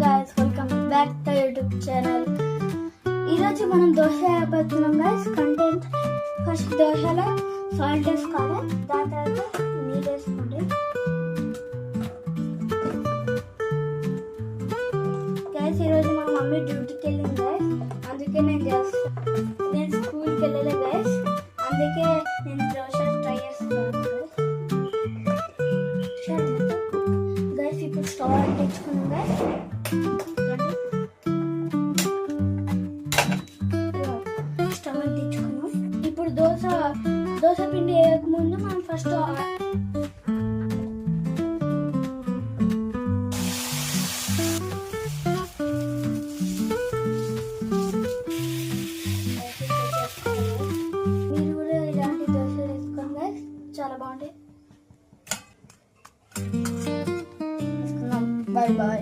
guys, welcome back to YouTube channel. ఈరోజు మనం దోశ వేయబోతున్నాం guys. కంటెంట్ ఫస్ట్ దోశలో సాల్ట్ వేసుకోవాలి, దాని తర్వాత నీళ్ళు వేసుకోండి. guys, ఈరోజు మా మమ్మీ డ్యూటీకి వెళ్ళింది guys, అందుకే నేను స్కూల్కి వెళ్ళలే guys, అందుకే నేను దోశ ట్రై చేస్తున్నాను guys. ఇప్పుడు స్టవ్ అంటించుకున్నాం guys. స్టవ్ అంటించుకున్నాం. ఇప్పుడు దోశ పిండి వేయకముందు మనం ఫస్ట్ మీరు కూడా ఇలాంటి దోశ వేసుకోండి guys, చాలా బాగుంటాయి. Bye bye.